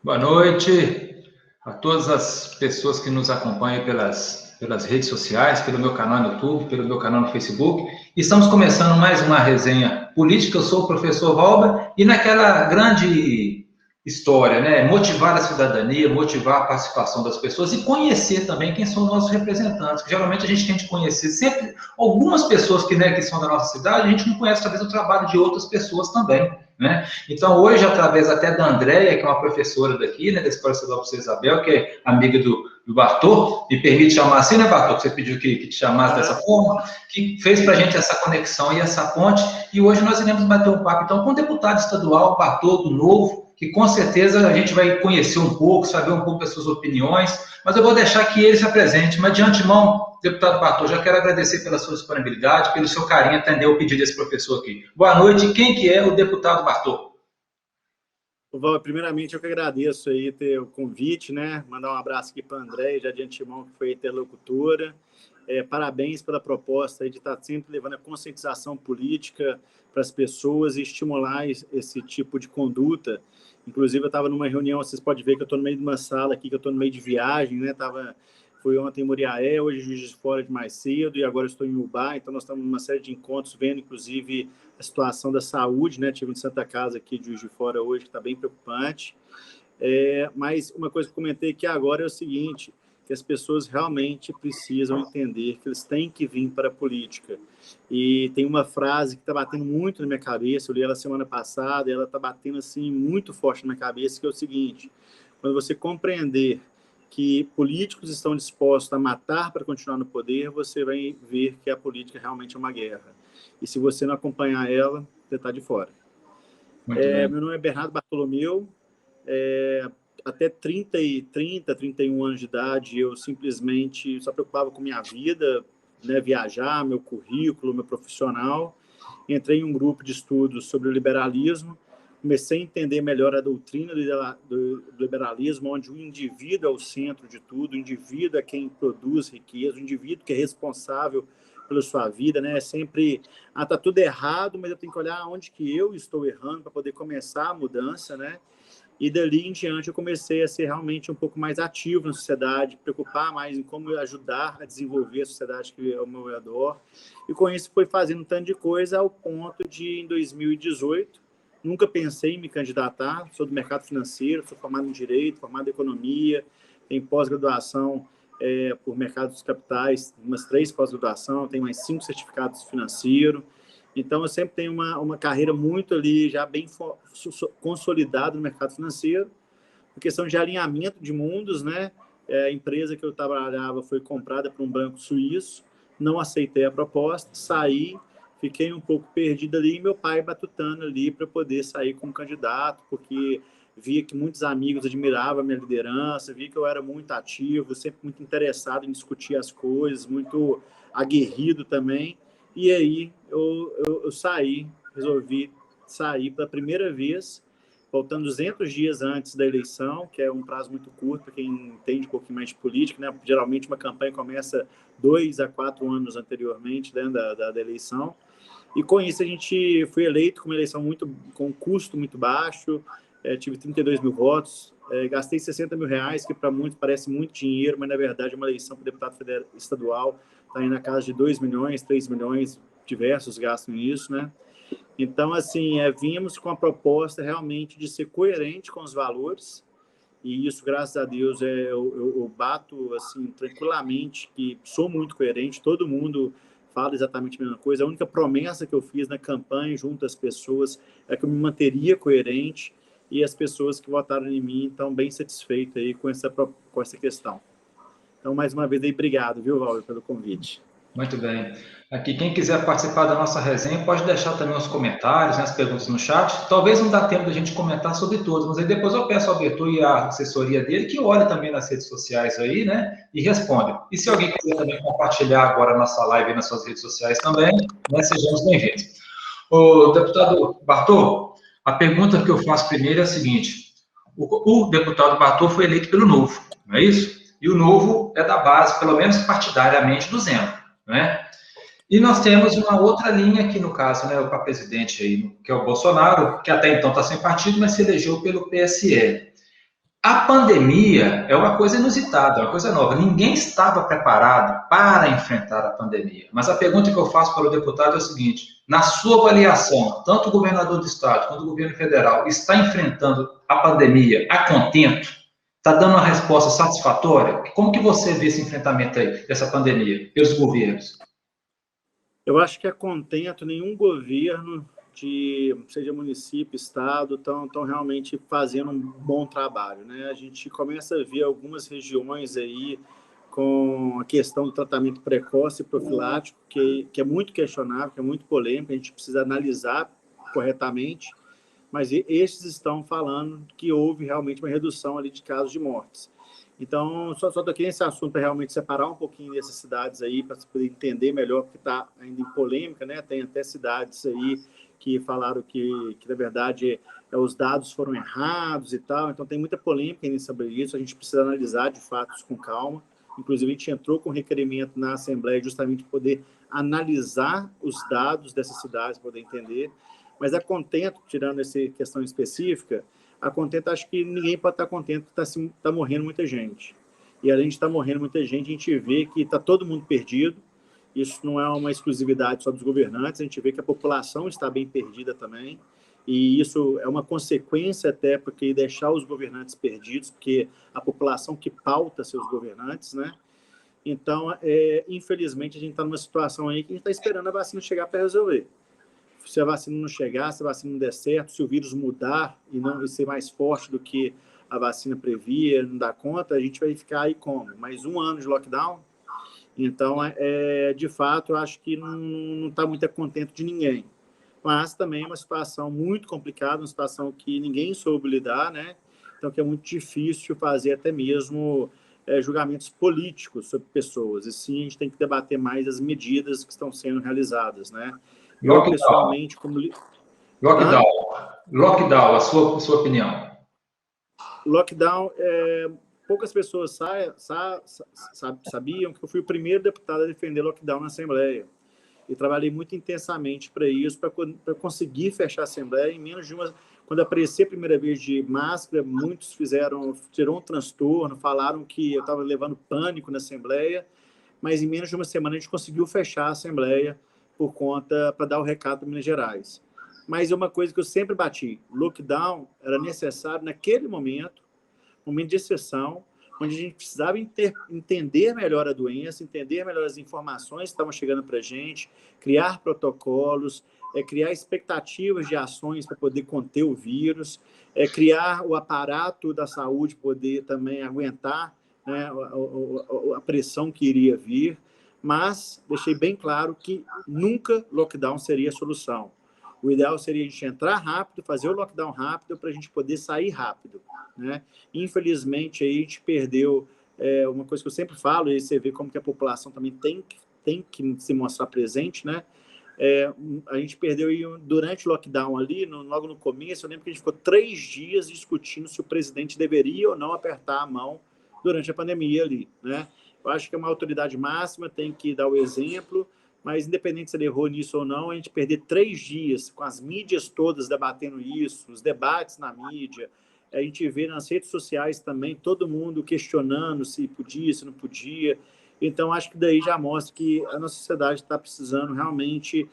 Boa noite a todas as pessoas que nos acompanham pelas redes sociais, pelo meu canal no YouTube, pelo meu canal no Facebook. Estamos começando mais uma resenha política. Eu sou o professor Valber e naquela grande história, né? Motivar a cidadania, motivar a participação das pessoas e conhecer também quem são os nossos representantes. Que geralmente a gente tem de conhecer sempre algumas pessoas que são da nossa cidade, a gente não conhece talvez o trabalho de outras pessoas também, né? Então, hoje, através até da Andréia, que é uma professora daqui, né, da Escola Estadual Professor Isabel, que é amiga do Bartô, me permite chamar assim, né, Bartô, que você pediu que te chamasse dessa forma, que fez para a gente essa conexão e essa ponte, e hoje nós iremos bater um papo, então, com o deputado estadual, Bartô, do Novo, que com certeza a gente vai conhecer um pouco, saber um pouco das suas opiniões, mas eu vou deixar que ele se apresente. Mas, de antemão, deputado Bartô, já quero agradecer pela sua disponibilidade, pelo seu carinho em atender o pedido desse professor aqui. Boa noite. Quem que é o deputado Bartô? Val, primeiramente, eu que agradeço aí ter o convite, né? Mandar um abraço aqui para a Andréia, já de antemão, que foi interlocutora. Parabéns pela proposta aí de estar sempre levando a conscientização política para as pessoas e estimular esse tipo de conduta. Inclusive, eu estava numa reunião, vocês podem ver que eu estou no meio de uma sala aqui, que eu estou no meio de viagem, né? Fui ontem em Muriaé, hoje em Juiz de Fora de mais cedo, e agora estou em Ubá, então nós estamos numa série de encontros, vendo, inclusive, a situação da saúde, né? Tive em Santa Casa aqui de Juiz de Fora hoje, que está bem preocupante. Mas uma coisa que eu comentei aqui agora é o seguinte, que as pessoas realmente precisam entender que eles têm que vir para a política. E tem uma frase que está batendo muito na minha cabeça, eu li ela semana passada, e ela está batendo assim muito forte na minha cabeça, que é o seguinte: quando você compreender que políticos estão dispostos a matar para continuar no poder, você vai ver que a política realmente é uma guerra. E se você não acompanhar ela, você está de fora. Meu nome é Bernardo Bartolomeu. Até 31 anos de idade, eu simplesmente só preocupava com minha vida, né, viajar, meu currículo, meu profissional. Entrei em um grupo de estudos sobre o liberalismo, comecei a entender melhor a doutrina do liberalismo, onde o indivíduo é o centro de tudo, o indivíduo é quem produz riqueza, o indivíduo que é responsável pela sua vida, né? É sempre, tá tudo errado, mas eu tenho que olhar onde que eu estou errando para poder começar a mudança, né? E dali em diante eu comecei a ser realmente um pouco mais ativo na sociedade, preocupar mais em como ajudar a desenvolver a sociedade que é ao meu redor. E com isso foi fazendo um tanto de coisa ao ponto de, em 2018, nunca pensei em me candidatar. Sou do mercado financeiro, sou formado em Direito, formado em Economia, tenho pós-graduação por mercados de capitais, umas 3 pós-graduação, tenho mais 5 certificados financeiros. Então, eu sempre tenho uma carreira muito ali, já bem consolidada no mercado financeiro, por questão de alinhamento de mundos, né? A empresa que eu trabalhava foi comprada por um banco suíço, não aceitei a proposta, saí, fiquei um pouco perdido ali, e meu pai batutando ali para poder sair como candidato, porque via que muitos amigos admiravam a minha liderança, via que eu era muito ativo, sempre muito interessado em discutir as coisas, muito aguerrido também. E aí eu saí, resolvi sair pela primeira vez, faltando 200 dias antes da eleição, que é um prazo muito curto para quem entende um pouquinho mais de política, né? Geralmente uma campanha começa 2 a 4 anos anteriormente, né, da eleição. E com isso a gente foi eleito com uma eleição com um custo muito baixo, tive 32 mil votos, gastei 60 mil reais, que para muitos parece muito dinheiro, mas na verdade uma eleição para deputado estadual está aí na casa de 2 milhões, 3 milhões, diversos gastos nisso, né? Então, assim, vimos com a proposta realmente de ser coerente com os valores, e isso, graças a Deus, eu bato, assim, tranquilamente, que sou muito coerente, todo mundo fala exatamente a mesma coisa. A única promessa que eu fiz na campanha, junto às pessoas, é que eu me manteria coerente, e as pessoas que votaram em mim estão bem satisfeitas aí com essa questão. Então, mais uma vez, aí, obrigado, viu, Valber, pelo convite. Muito bem. Aqui, quem quiser participar da nossa resenha, pode deixar também os comentários, né, as perguntas no chat. Talvez não dá tempo da gente comentar sobre todos, mas aí depois eu peço ao Bertô e à assessoria dele que olhe também nas redes sociais aí, né, e responda. E se alguém quiser também compartilhar agora a nossa live nas suas redes sociais também, né, sejamos bem-vindos. O deputado Bartô, a pergunta que eu faço primeiro é a seguinte: o deputado Bartô foi eleito pelo Novo, não é isso? E o Novo é da base, pelo menos partidariamente, do Zema, né? E nós temos uma outra linha aqui, no caso, né, para presidente aí, que é o Bolsonaro, que até então está sem partido, mas se elegeu pelo PSL. A pandemia é uma coisa inusitada, é uma coisa nova. Ninguém estava preparado para enfrentar a pandemia. Mas a pergunta que eu faço para o deputado é o seguinte: na sua avaliação, tanto o governador do estado quanto o governo federal está enfrentando a pandemia a contento? Está dando uma resposta satisfatória? Como que você vê esse enfrentamento aí, dessa pandemia, pelos governos? Eu acho que a contento nenhum governo, seja município, estado, estão realmente fazendo um bom trabalho, né? A gente começa a ver algumas regiões aí com a questão do tratamento precoce e profilático, que é muito questionável, que é muito polêmico, a gente precisa analisar corretamente, mas estes estão falando que houve realmente uma redução ali de casos de mortes. Então, só toquei nesse assunto para realmente separar um pouquinho dessas cidades aí, para poder entender melhor, porque está ainda em polêmica, né? Tem até cidades aí que falaram que na verdade, os dados foram errados e tal. Então, tem muita polêmica ainda sobre isso. A gente precisa analisar, de fato, isso com calma. Inclusive, a gente entrou com requerimento na Assembleia justamente para poder analisar os dados dessas cidades, poder entender. Mas a Contento, tirando essa questão específica, a Contento, acho que ninguém pode estar contente que está morrendo muita gente. E além de estar morrendo muita gente, a gente vê que está todo mundo perdido. Isso não é uma exclusividade só dos governantes, a gente vê que a população está bem perdida também. E isso é uma consequência até porque deixar os governantes perdidos, porque a população que pauta seus governantes, né? Então, infelizmente, a gente está numa situação aí que a gente está esperando a vacina chegar para resolver. Se a vacina não chegar, se a vacina não der certo, se o vírus mudar e não ser mais forte do que a vacina previa, não dá conta, a gente vai ficar aí como? Mais um ano de lockdown? Então, de fato, eu acho que não está muito contente de ninguém. Mas também é uma situação muito complicada, uma situação que ninguém soube lidar, né? Então, que é muito difícil fazer até mesmo julgamentos políticos sobre pessoas. E sim, a gente tem que debater mais as medidas que estão sendo realizadas, né? Eu, Lockdown. pessoalmente, como... Lockdown. Lockdown, a sua opinião. Lockdown, poucas pessoas sabiam que eu fui o primeiro deputado a defender lockdown na Assembleia. E trabalhei muito intensamente para isso, para conseguir fechar a Assembleia em menos de uma... Quando apareci a primeira vez de máscara, muitos tirou um transtorno, falaram que eu estava levando pânico na Assembleia, mas em menos de uma semana a gente conseguiu fechar a Assembleia para dar o recado para Minas Gerais. Mas é uma coisa que eu sempre bati, lockdown era necessário naquele momento de exceção, onde a gente precisava entender melhor a doença, entender melhor as informações que estavam chegando para a gente, criar protocolos, criar expectativas de ações para poder conter o vírus, criar o aparato da saúde poder também aguentar, né, a pressão que iria vir, mas deixei bem claro que nunca lockdown seria a solução. O ideal seria a gente entrar rápido, fazer o lockdown rápido para a gente poder sair rápido, né? Infelizmente, aí a gente perdeu uma coisa que eu sempre falo, e você vê como que a população também tem que se mostrar presente, né? A gente perdeu aí, durante o lockdown ali, logo no começo, eu lembro que a gente ficou 3 dias discutindo se o presidente deveria ou não apertar a mão durante a pandemia ali, né? Eu acho que uma autoridade máxima tem que dar o exemplo, mas independente se ele errou nisso ou não, a gente perder 3 dias com as mídias todas debatendo isso, os debates na mídia, a gente vê nas redes sociais também todo mundo questionando se podia, se não podia. Então, acho que daí já mostra que a nossa sociedade está precisando realmente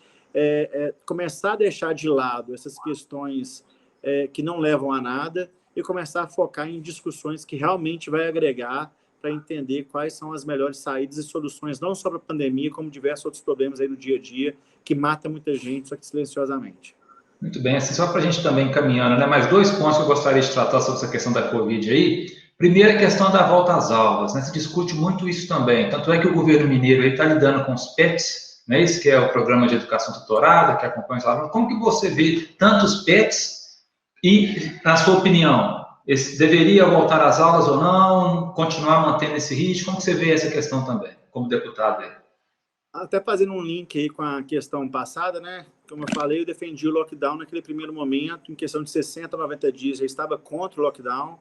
começar a deixar de lado essas questões que não levam a nada e começar a focar em discussões que realmente vai agregar para entender quais são as melhores saídas e soluções, não só para a pandemia, como diversos outros problemas aí no dia a dia, que mata muita gente, só que silenciosamente. Muito bem, assim, só para a gente também caminhando, né? Mais 2 pontos que eu gostaria de tratar sobre essa questão da Covid aí. Primeiro, a questão da volta às aulas, né? Se discute muito isso também. Tanto é que o governo mineiro está lidando com os PETs, né? Esse que é o Programa de Educação Tutorada, que acompanha os alunos. Como que você vê tantos PETs e, na sua opinião, deveria voltar às aulas ou não, continuar mantendo esse ritmo? Como que você vê essa questão também, como deputado aí? Até fazendo um link aí com a questão passada, né? Como eu falei, eu defendi o lockdown naquele primeiro momento, em questão de 60 a 90 dias, já estava contra o lockdown.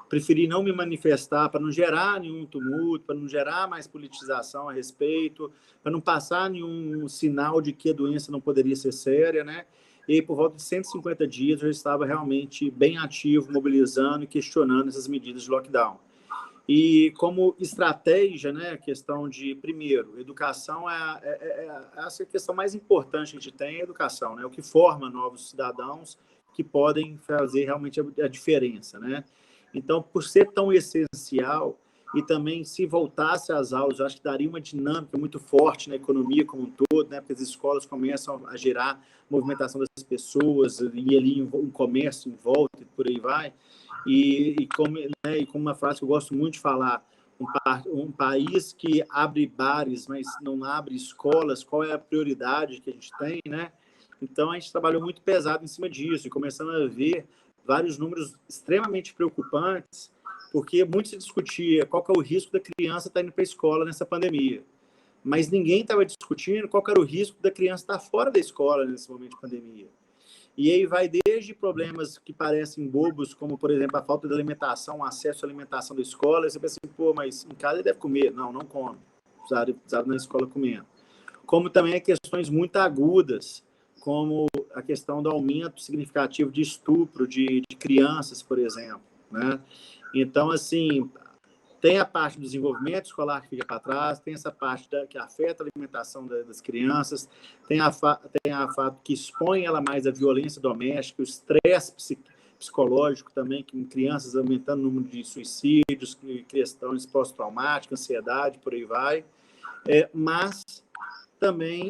Preferi não me manifestar para não gerar nenhum tumulto, para não gerar mais politização a respeito, para não passar nenhum sinal de que a doença não poderia ser séria, né? e aí, por volta de 150 dias, eu já estava realmente bem ativo, mobilizando e questionando essas medidas de lockdown. E como estratégia, né, a questão de, primeiro, educação essa é a questão mais importante que a gente tem, é a educação, né, o que forma novos cidadãos que podem fazer realmente a diferença, né? Então, por ser tão essencial, e também se voltasse às aulas, eu acho que daria uma dinâmica muito forte na economia como um todo, né, porque as escolas começam a gerar movimentação das pessoas, e ali um comércio em volta, e por aí vai. E como uma frase que eu gosto muito de falar, um país que abre bares, mas não abre escolas, qual é a prioridade que a gente tem, né? Então, a gente trabalhou muito pesado em cima disso, e começando a ver vários números extremamente preocupantes, porque muito se discutia qual que é o risco da criança estar indo para a escola nessa pandemia. Mas ninguém estava discutindo qual que era o risco da criança estar fora da escola nesse momento de pandemia. E aí vai desde problemas que parecem bobos, como, por exemplo, a falta de alimentação, o acesso à alimentação da escola, e você pensa assim, pô, mas em casa ele deve comer. Não, não come. Precisava na escola comendo. Como também questões muito agudas, como a questão do aumento significativo de estupro de crianças, por exemplo, né? Então, assim, tem a parte do desenvolvimento escolar que fica para trás, tem essa parte que afeta a alimentação das crianças, tem a fato que expõe ela mais à violência doméstica, o estresse psicológico também, que em crianças aumentando o número de suicídios, questões pós-traumáticas, ansiedade, por aí vai. Mas também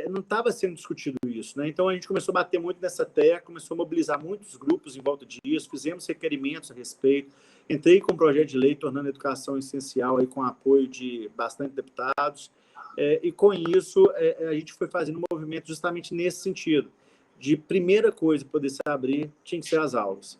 não estava sendo discutido isso, né? Então a gente começou a bater muito nessa tecla, começou a mobilizar muitos grupos em volta disso, fizemos requerimentos a respeito, entrei com um projeto de lei tornando a educação essencial aí, com apoio de bastante deputados, e com isso a gente foi fazendo um movimento justamente nesse sentido, de primeira coisa poder se abrir tinha que ser as aulas.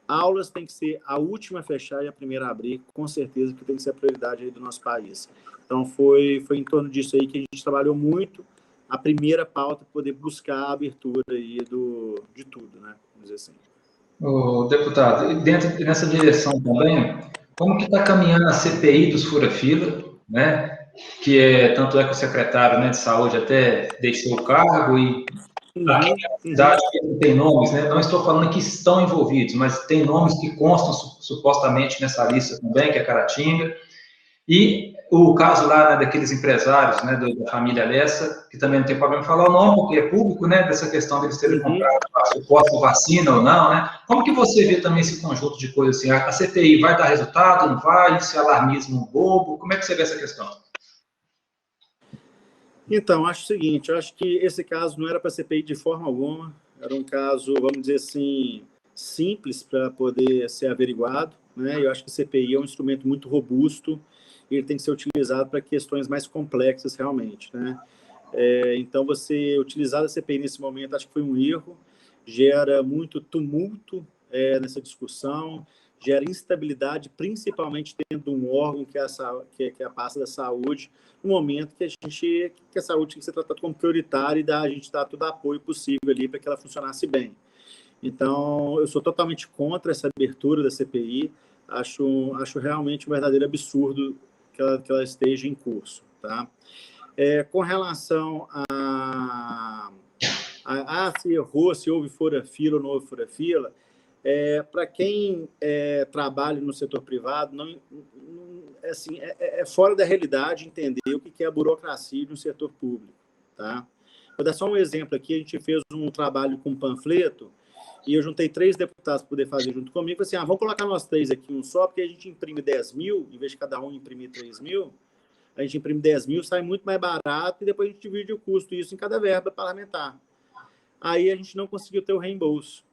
Aulas tem que ser a última a fechar e a primeira a abrir, com certeza que tem que ser a prioridade aí do nosso país. Então, foi em torno disso aí que a gente trabalhou muito, a primeira pauta, poder buscar a abertura aí de tudo, né? Vamos dizer assim. O deputado, dentro nessa direção também, como que está caminhando a CPI dos fura-fila, né? Tanto é que o secretário, né, de saúde até deixou o cargo e para quem é a cidade tem nomes, né? Não estou falando que estão envolvidos, mas tem nomes que constam supostamente nessa lista também, que é Caratinga. E o caso lá, né, daqueles empresários, né, da família Lessa, que também não tem problema em falar o nome, porque é público, né, dessa questão deles terem comprado a suposta vacina ou não, né? Como que você vê também esse conjunto de coisas assim? A CPI vai dar resultado, não vai? Esse alarmismo bobo? Como é que você vê essa questão? Então, acho o seguinte, eu acho que esse caso não era para CPI de forma alguma, era um caso, vamos dizer assim, simples para poder ser averiguado, né? Eu acho que a CPI é um instrumento muito robusto e ele tem que ser utilizado para questões mais complexas realmente, né? Então, você utilizar a CPI nesse momento, acho que foi um erro, gera muito tumulto nessa discussão, gera instabilidade, principalmente dentro de um órgão que é a pasta da saúde, no momento que a saúde tem que ser tratada como prioritária e a gente dá todo o apoio possível ali para que ela funcionasse bem. Então, eu sou totalmente contra essa abertura da CPI, acho realmente um verdadeiro absurdo que ela esteja em curso, tá? Com relação se errou, se houve fura-fila ou não houve fura-fila, para quem trabalha no setor privado, assim, é fora da realidade entender o que é a burocracia de um setor público. Tá? Vou dar só um exemplo aqui, a gente fez um trabalho com um panfleto, e eu juntei 3 deputados para poder fazer junto comigo, falei assim, vamos colocar nós 3 aqui, um só, porque a gente imprime 10 mil, em vez de cada um imprimir 3 mil, a gente imprime 10 mil, sai muito mais barato, e depois a gente divide o custo, isso em cada verba parlamentar. Aí a gente não conseguiu ter o reembolso,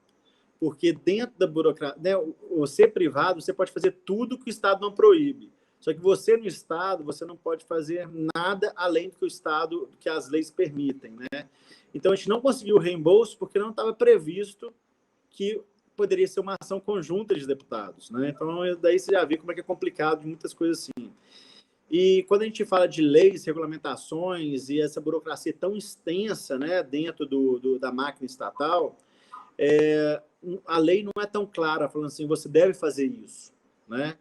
porque dentro da burocracia, né, você privado, você pode fazer tudo que o Estado não proíbe, só que você no Estado, você não pode fazer nada além do que o Estado, que as leis permitem, né? Então a gente não conseguiu o reembolso porque não estava previsto que poderia ser uma ação conjunta de deputados, né? Então daí você já vê como é que é complicado de muitas coisas assim. E quando a gente fala de leis, regulamentações e essa burocracia tão extensa, né, dentro da máquina estatal, a lei não é tão clara, falando assim, você deve fazer isso, né?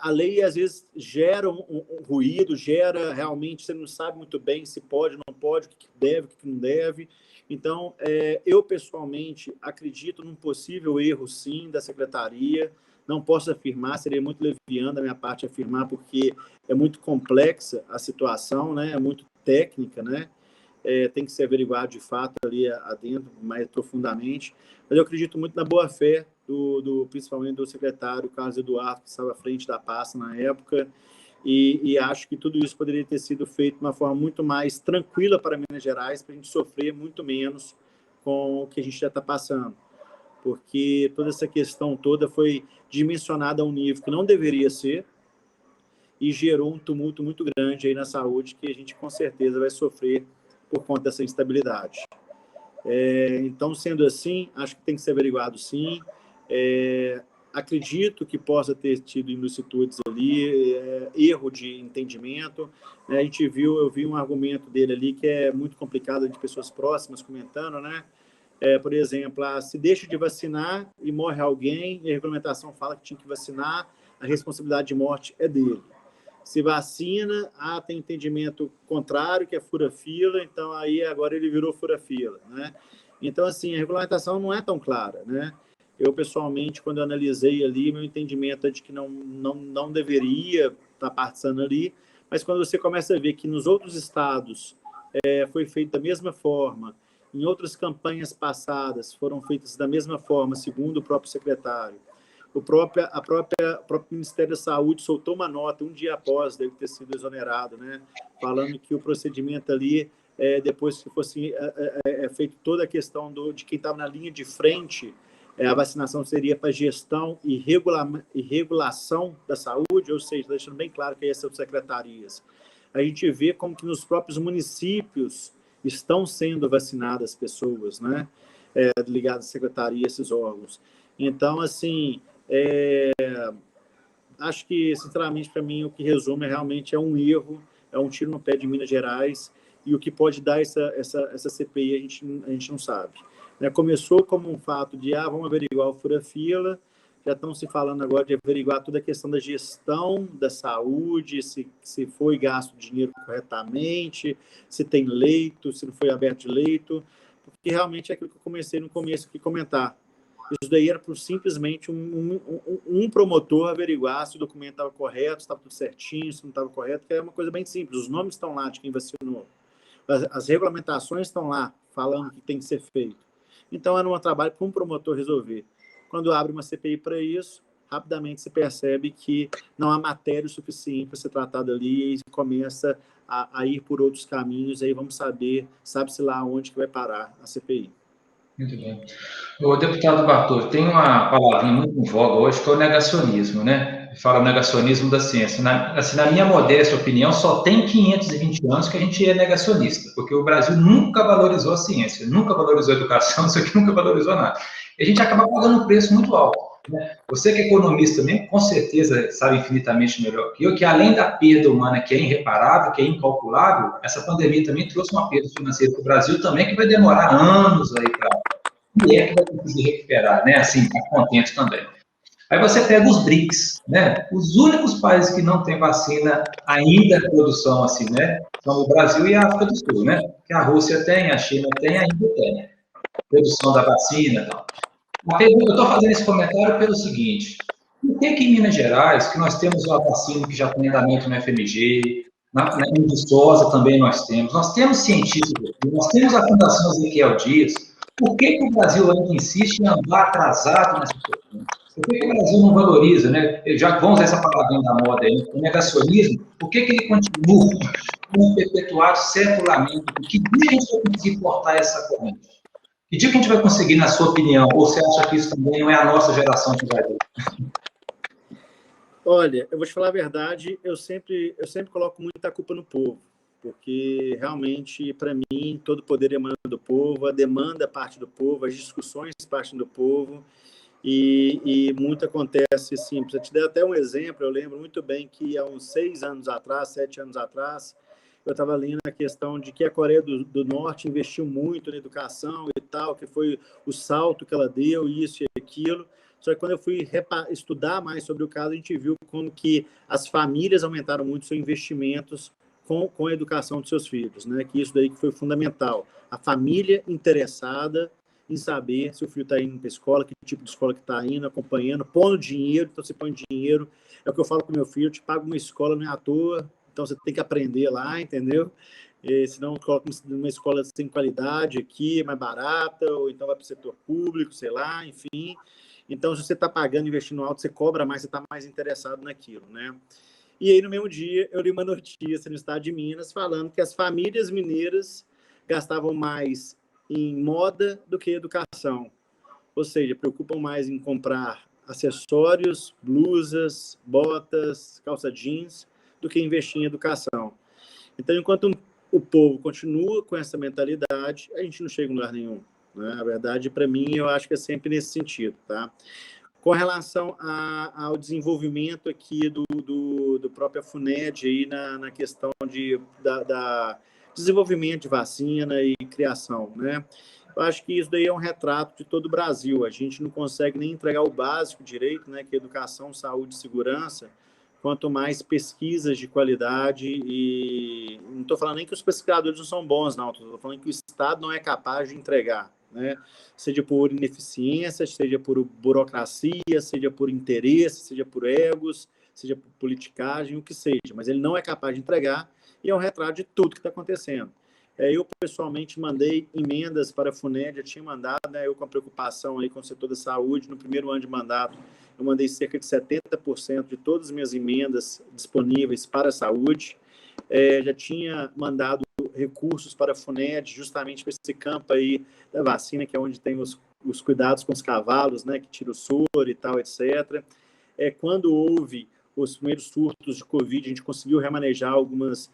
A lei, às vezes, gera um ruído, gera realmente, você não sabe muito bem se pode ou não pode, o que deve, o que não deve. Então, eu, pessoalmente, acredito num possível erro, sim, da secretaria. Não posso afirmar, seria muito leviano da minha parte afirmar, porque é muito complexa a situação, né? É muito técnica, né? Tem que ser averiguado de fato ali adentro, mais profundamente. Mas eu acredito muito na boa-fé, principalmente do secretário Carlos Eduardo, que estava à frente da pasta na época, e acho que tudo isso poderia ter sido feito de uma forma muito mais tranquila para Minas Gerais, para a gente sofrer muito menos com o que a gente já está passando, porque toda essa questão toda foi dimensionada a um nível que não deveria ser e gerou um tumulto muito grande aí na saúde que a gente com certeza vai sofrer por conta dessa instabilidade. Então, sendo assim, acho que tem que ser averiguado, sim. Acredito que possa ter tido ilicitudes ali, erro de entendimento. Eu vi um argumento dele ali que é muito complicado, de pessoas próximas comentando, né? Por exemplo, se deixa de vacinar e morre alguém, e a regulamentação fala que tinha que vacinar, a responsabilidade de morte é dele. Se vacina, tem entendimento contrário, que é fura-fila, então aí agora ele virou fura-fila, né? Então, assim, a regulamentação não é tão clara, né? Eu, pessoalmente, quando eu analisei ali, meu entendimento é de que não deveria estar participando ali, mas quando você começa a ver que nos outros estados foi feito da mesma forma, em outras campanhas passadas foram feitas da mesma forma, segundo o próprio secretário, o próprio Ministério da Saúde soltou uma nota um dia após dele ter sido exonerado, né? Falando que o procedimento ali, depois que fosse feito toda a questão de quem estava na linha de frente, a vacinação seria para gestão e regulação da saúde, ou seja, deixando bem claro que essas são secretarias. A gente vê como que nos próprios municípios estão sendo vacinadas pessoas, né? Ligadas à secretaria, esses órgãos. Então, assim, acho que, sinceramente, para mim, o que resume realmente é um erro, é um tiro no pé de Minas Gerais, e o que pode dar essa CPI a gente não sabe. Começou como um fato de, vamos averiguar o fura-fila, já estão se falando agora de averiguar toda a questão da gestão da saúde, se foi gasto dinheiro corretamente, se tem leito, se não foi aberto leito, porque realmente é aquilo que eu comecei no começo aqui comentar. Isso daí era por simplesmente um promotor averiguar se o documento estava correto, se estava tudo certinho, se não estava correto, que é uma coisa bem simples. Os nomes estão lá de quem vacinou. As regulamentações estão lá, falando que tem que ser feito. Então, era um trabalho para um promotor resolver. Quando abre uma CPI para isso, rapidamente se percebe que não há matéria suficiente para ser tratada ali e começa a ir por outros caminhos. Aí vamos sabe-se lá onde que vai parar a CPI. Muito bem. O deputado Bartô, tem uma palavrinha muito em voga hoje, que é o negacionismo, né? Fala o negacionismo da ciência. Na minha modesta opinião, só tem 520 anos que a gente é negacionista, porque o Brasil nunca valorizou a ciência, nunca valorizou a educação, isso aqui nunca valorizou nada. E a gente acaba pagando um preço muito alto, né? Você que é economista mesmo, com certeza sabe infinitamente melhor que eu, que além da perda humana que é irreparável, que é incalculável, essa pandemia também trouxe uma perda financeira para o Brasil também, que vai demorar anos aí para e é que vai conseguir recuperar, né? Assim, está contente também. Aí você pega os BRICS, né? Os únicos países que não têm vacina ainda em produção, assim, né? São o Brasil e a África do Sul, né? Que a Rússia tem, a China tem, a Índia tem. Produção da vacina e tal. Eu estou fazendo esse comentário pelo seguinte: por que em Minas Gerais, que nós temos uma vacina que já tem andamento no FMG, em Viçosa também nós temos cientistas aqui, nós temos a Fundação Ezequiel Dias, por que o Brasil ainda insiste em andar atrasado nessa questão? Por que o Brasil não valoriza, né? Já vamos usar essa palavrinha da moda aí, o negacionismo, por que ele continua com perpetuado secularmente? Que dia a gente vai conseguir cortar essa corrente? Que dia que a gente vai conseguir, na sua opinião? Ou você acha que isso também não é a nossa geração que vai ver? Olha, eu vou te falar a verdade, eu sempre coloco muita culpa no povo, porque realmente, para mim, todo poder emana do povo, a demanda parte do povo, as discussões partem do povo, e muito acontece assim. Para te dar até um exemplo, eu lembro muito bem que há uns 6 anos atrás, 7 anos atrás, eu estava lendo a questão de que a Coreia do Norte investiu muito na educação e tal, que foi o salto que ela deu, isso e aquilo. Só que quando eu fui estudar mais sobre o caso, a gente viu como que as famílias aumentaram muito seus investimentos com a educação dos seus filhos, né? Que isso daí que foi fundamental. A família interessada em saber se o filho está indo para a escola, que tipo de escola que está indo, acompanhando, pondo dinheiro. Então, você põe dinheiro. É o que eu falo com meu filho, eu te pago uma escola, não é à toa, então você tem que aprender lá, entendeu? Senão coloca numa escola sem qualidade aqui, mais barata, ou então vai para o setor público, sei lá, enfim. Então, se você está pagando, investindo alto, você cobra mais, você está mais interessado naquilo, né? E aí, no mesmo dia, eu li uma notícia no estado de Minas falando que as famílias mineiras gastavam mais em moda do que educação. Ou seja, preocupam mais em comprar acessórios, blusas, botas, calça jeans, do que investir em educação. Então, enquanto o povo continua com essa mentalidade, a gente não chega em lugar nenhum. Né? A verdade, para mim, eu acho que é sempre nesse sentido. Tá? Com relação ao desenvolvimento aqui do próprio FUNED aí na questão da desenvolvimento de vacina e criação, né? Eu acho que isso daí é um retrato de todo o Brasil. A gente não consegue nem entregar o básico direito, né? Que é educação, saúde e segurança, quanto mais pesquisas de qualidade e... Não estou falando nem que os pesquisadores não são bons, não. Estou falando que o Estado não é capaz de entregar. Né? Seja por ineficiência, seja por burocracia, seja por interesse, seja por egos, seja por politicagem, o que seja, mas ele não é capaz de entregar e é um retrato de tudo que está acontecendo. Eu, pessoalmente, mandei emendas para a FUNED, já tinha mandado, né, eu com a preocupação aí com o setor da saúde, no primeiro ano de mandato, eu mandei cerca de 70% de todas as minhas emendas disponíveis para a saúde, já tinha mandado recursos para a FUNED, justamente para esse campo aí da vacina, que é onde tem os cuidados com os cavalos, né, que tira o soro e tal, etc. Quando houve os primeiros surtos de Covid, a gente conseguiu remanejar algumas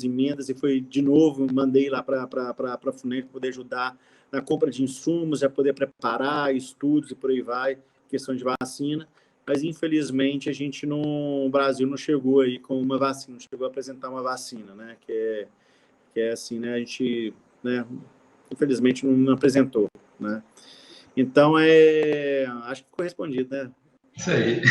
emendas e foi, de novo, mandei lá para a FUNED para poder ajudar na compra de insumos, já poder preparar estudos e por aí vai, questão de vacina. Mas, infelizmente, o Brasil não chegou aí com uma vacina, não chegou a apresentar uma vacina, né? Que é assim, né? A gente, né, infelizmente, não apresentou, né? Então, acho que ficou respondido, né? Isso aí.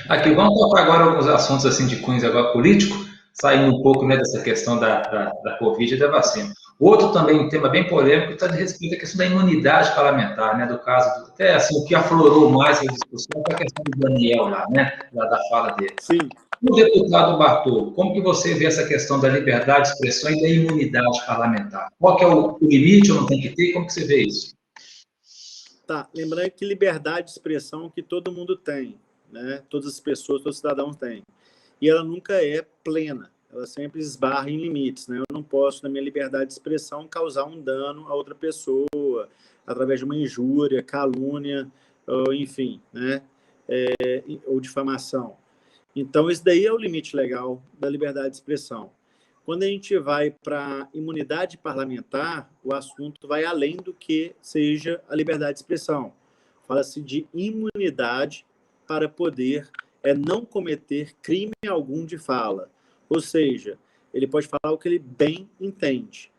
Aqui, vamos tocar agora alguns assuntos assim de cunho agora político, saindo um pouco, né, dessa questão da Covid e da vacina. Outro também, um tema bem polêmico, está de respeito à questão da imunidade parlamentar, né, do caso, até assim, o que aflorou mais a discussão foi a questão do Daniel lá, né, da fala dele. Sim. O deputado Bartô, como que você vê essa questão da liberdade de expressão e da imunidade parlamentar? Qual que é o limite ou não tem que ter? Como que você vê isso? Tá, lembrando que liberdade de expressão que todo mundo tem, né? Todas as pessoas, todos os cidadãos têm. E ela nunca é plena, ela sempre esbarra em limites, né? Eu não posso, na minha liberdade de expressão, causar um dano a outra pessoa, através de uma injúria, calúnia, ou, enfim, né? Ou difamação. Então, esse daí é o limite legal da liberdade de expressão. Quando a gente vai para imunidade parlamentar, o assunto vai além do que seja a liberdade de expressão. Fala-se de imunidade para poder não cometer crime algum de fala. Ou seja, ele pode falar o que ele bem entende.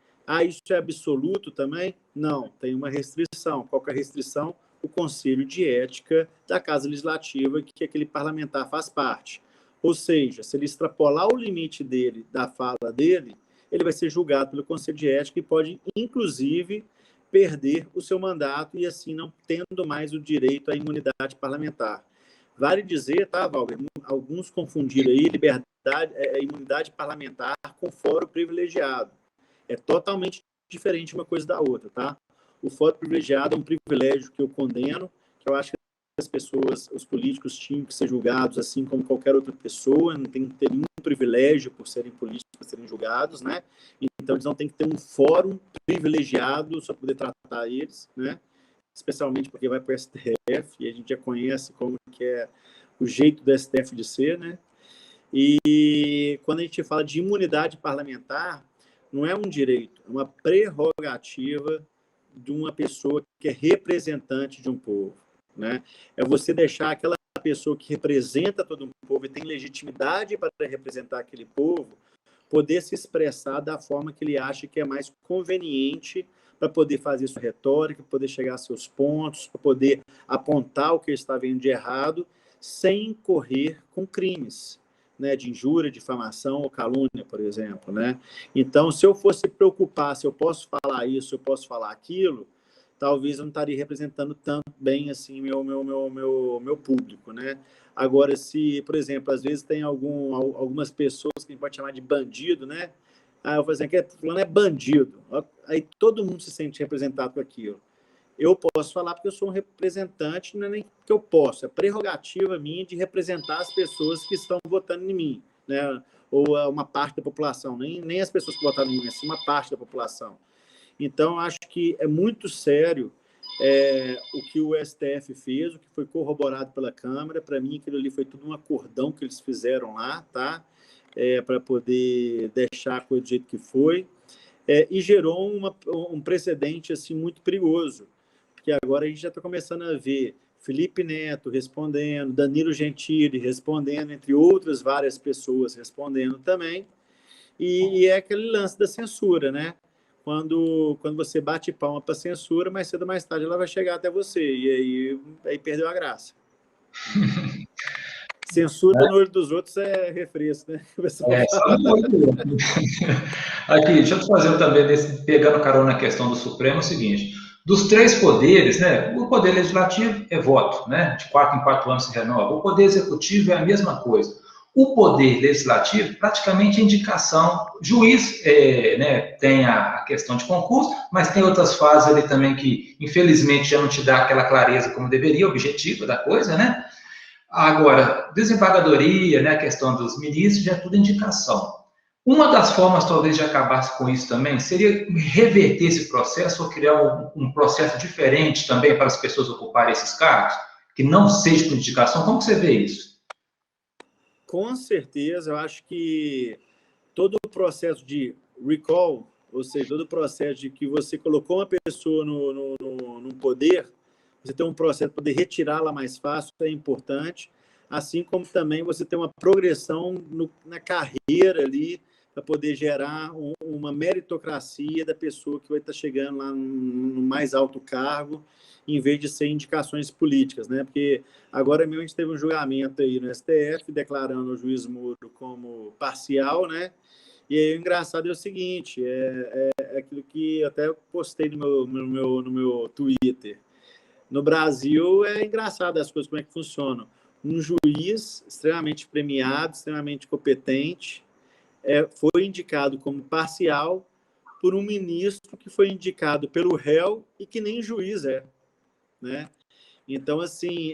Isso é absoluto também? Não, tem uma restrição. Qual que é a restrição? O Conselho de Ética da Casa Legislativa, que aquele parlamentar faz parte. Ou seja, se ele extrapolar o limite dele, da fala dele, ele vai ser julgado pelo Conselho de Ética e pode, inclusive, perder o seu mandato e, assim, não tendo mais o direito à imunidade parlamentar. Vale dizer, tá, Valber? Alguns confundiram aí imunidade parlamentar com fórum privilegiado. É totalmente diferente uma coisa da outra, tá? O fórum privilegiado é um privilégio que eu condeno, que eu acho que as pessoas, os políticos tinham que ser julgados assim como qualquer outra pessoa, não tem que ter nenhum privilégio por serem políticos, por serem julgados, né? Então, eles não têm que ter um fórum privilegiado só poder tratar eles, né? Especialmente porque vai para o STF, e a gente já conhece como que é o jeito do STF de ser, né? E quando a gente fala de imunidade parlamentar, não é um direito, é uma prerrogativa de uma pessoa que é representante de um povo, né? É você deixar aquela pessoa que representa todo um povo e tem legitimidade para representar aquele povo, poder se expressar da forma que ele acha que é mais conveniente para poder fazer sua retórica, para poder chegar a seus pontos, para poder apontar o que ele está vendo de errado, sem incorrer com crimes. né, de injúria, difamação ou calúnia, por exemplo, né? Então, se eu fosse preocupar, se eu posso falar isso, eu posso falar aquilo, talvez eu não estaria representando tanto bem assim meu público, né? Agora, se, por exemplo, às vezes tem algumas pessoas que a gente pode chamar de bandido, né? Ah, eu vou dizer que fulano é bandido. Aí todo mundo se sente representado com aquilo. Eu posso falar porque eu sou um representante, não é nem que eu posso, é prerrogativa minha de representar as pessoas que estão votando em mim, né? Ou uma parte da população, nem as pessoas que votaram em mim, mas sim uma parte da população. Então, acho que é muito sério o que o STF fez, o que foi corroborado pela Câmara. Para mim, aquilo ali foi tudo um acordão que eles fizeram lá, tá? Para poder deixar a coisa do jeito que foi. E gerou um precedente assim, muito perigoso, porque agora a gente já está começando a ver Felipe Neto respondendo, Danilo Gentili respondendo, entre outras várias pessoas respondendo também, e é aquele lance da censura, né? Quando você bate palma para censura, mais cedo ou mais tarde ela vai chegar até você, e aí perdeu a graça. Censura no olho dos outros é refresco, né? Só no olho do outro. Aqui, deixa eu te fazer também, pegando carona na questão do Supremo, é o seguinte: dos três poderes, né, o poder legislativo é voto, né, de 4 em 4 anos se renova. O poder executivo é a mesma coisa. O poder legislativo, praticamente, é indicação. Juiz, né, tem a questão de concurso, mas tem outras fases ali também que, infelizmente, já não te dá aquela clareza como deveria, objetivo da coisa, né? Agora, desembargadoria, né, a questão dos ministros, já é tudo indicação. Uma das formas, talvez, de acabar com isso também, seria reverter esse processo ou criar um processo diferente também para as pessoas ocuparem esses cargos, que não seja por indicação. Como que você vê isso? Com certeza, eu acho que todo o processo de recall, ou seja, todo o processo de que você colocou uma pessoa no poder, você tem um processo para poder retirá-la mais fácil, é importante, assim como também você tem uma progressão na carreira ali, para poder gerar uma meritocracia da pessoa que vai estar chegando lá no mais alto cargo, em vez de ser indicações políticas, né? Porque agora mesmo a gente teve um julgamento aí no STF, declarando o juiz Moro como parcial, né? E aí o engraçado é o seguinte, é aquilo que eu até postei no meu Twitter. No Brasil é engraçado as coisas, como é que funcionam. Um juiz extremamente premiado, extremamente competente, foi indicado como parcial por um ministro que foi indicado pelo réu e que nem juiz é, né? Então, assim,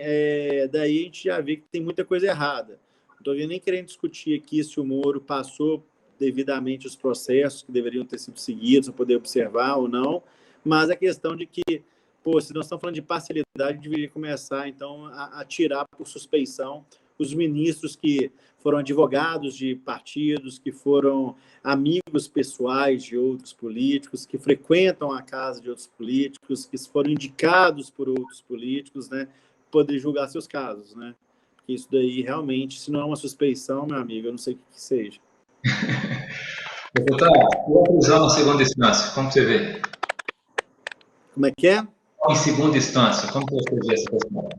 daí a gente já vê que tem muita coisa errada. Não estou nem querendo discutir aqui se o Moro passou devidamente os processos que deveriam ter sido seguidos para poder observar ou não, mas a questão de que, se nós estamos falando de parcialidade, deveria começar, então, a tirar por suspeição os ministros que foram advogados de partidos, que foram amigos pessoais de outros políticos, que frequentam a casa de outros políticos, que foram indicados por outros políticos, né, poder julgar seus casos, né? Porque isso daí realmente, se não é uma suspeição, meu amigo, eu não sei o que seja. Deputado, e a prisão na segunda instância, como você vê? Como é que é? Em segunda instância, como você vê essa questão?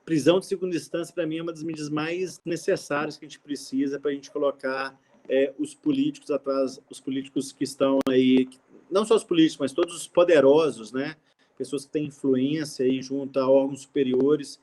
Prisão de segunda instância, para mim, é uma das medidas mais necessárias que a gente precisa para a gente colocar os políticos atrás, os políticos que estão aí, não só os políticos, mas todos os poderosos, né? Pessoas que têm influência aí junto a órgãos superiores,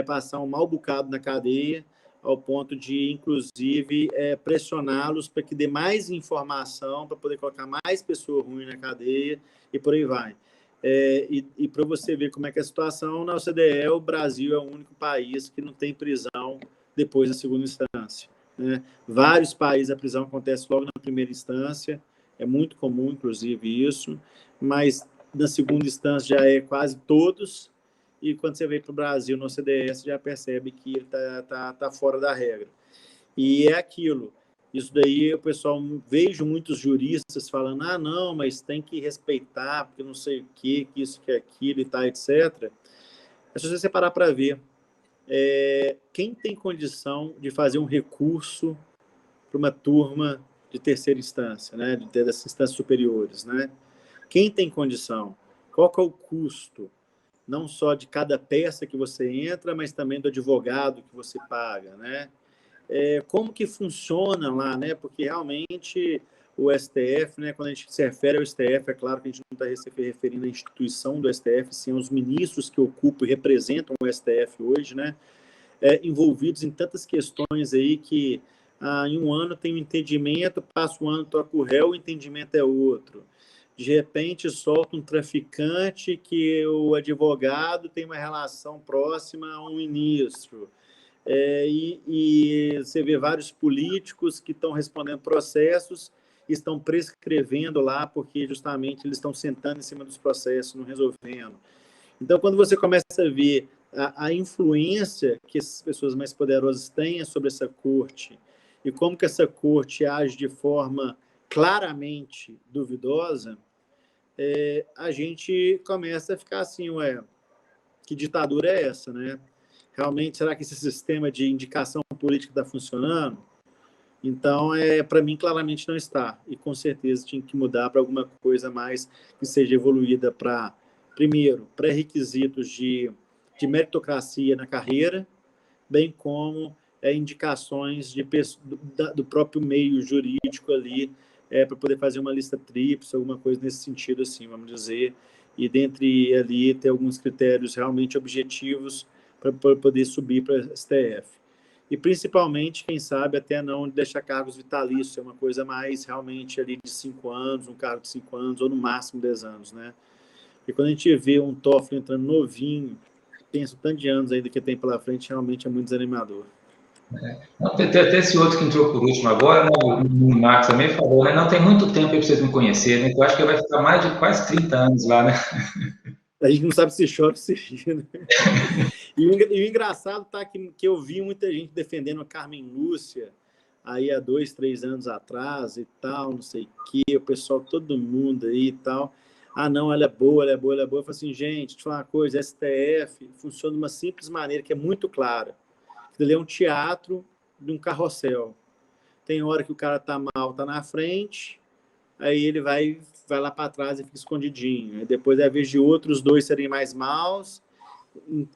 passar um mau bocado na cadeia, ao ponto de, inclusive, pressioná-los para que dê mais informação, para poder colocar mais pessoas ruins na cadeia e por aí vai. E para você ver como é que é a situação, na OCDE, o Brasil é o único país que não tem prisão depois da segunda instância, né? Vários países a prisão acontece logo na primeira instância, é muito comum, inclusive, isso, mas na segunda instância já é quase todos, e quando você vem para o Brasil, no OCDE, você já percebe que ele tá fora da regra. E é aquilo. Isso daí o pessoal, vejo muitos juristas falando, não, mas tem que respeitar, porque não sei o que isso, que aquilo e tal, etc. É só você parar para ver. Quem tem condição de fazer um recurso para uma turma de terceira instância, né, das instâncias superiores, né? Quem tem condição? Qual que é o custo? Não só de cada peça que você entra, mas também do advogado que você paga, né? como que funciona lá, né? Porque realmente o STF, né, quando a gente se refere ao STF, é claro que a gente não está se referindo à instituição do STF, sim aos ministros que ocupam e representam o STF hoje, né? Envolvidos em tantas questões aí que em um ano tem um entendimento, passa um ano, toca o réu, o entendimento é outro. De repente, solta um traficante que o advogado tem uma relação próxima a um ministro. E você vê vários políticos que estão respondendo processos, estão prescrevendo lá, porque justamente eles estão sentando em cima dos processos, não resolvendo. Então, quando você começa a ver a influência que essas pessoas mais poderosas têm sobre essa corte e como que essa corte age de forma claramente duvidosa, a gente começa a ficar assim, que ditadura é essa, né? Realmente, será que esse sistema de indicação política está funcionando? Então, para mim, claramente não está. E, com certeza, tinha que mudar para alguma coisa mais que seja evoluída para, primeiro, pré-requisitos de meritocracia na carreira, bem como indicações do próprio meio jurídico ali, para poder fazer uma lista tríplice, alguma coisa nesse sentido, assim, vamos dizer, e dentre ali ter alguns critérios realmente objetivos para poder subir para a STF. E principalmente, quem sabe, até não deixar cargos vitalícios, é uma coisa mais realmente ali de 5 anos, um cargo de 5 anos, ou no máximo 10 anos, né? E quando a gente vê um Toffoli entrando novinho, pensa o tanto de anos ainda que tem pela frente, realmente é muito desanimador. Tem até esse outro que entrou por último agora, né, o Marcos também falou, né? Não tem muito tempo para vocês me conhecerem, né? Eu acho que vai ficar mais de quase 30 anos lá, né? A gente não sabe se chora ou se ri, né? E o engraçado tá que eu vi muita gente defendendo a Carmen Lúcia aí há 2, 3 anos atrás e tal, não sei o quê, o pessoal, todo mundo aí e tal. Não, ela é boa, ela é boa, ela é boa. Eu falo assim, gente, deixa eu falar uma coisa, STF funciona de uma simples maneira que é muito clara. Ele é um teatro de um carrossel. Tem hora que o cara tá mal, tá na frente, aí ele vai lá para trás e fica escondidinho. Aí depois é a vez de outros dois serem mais maus.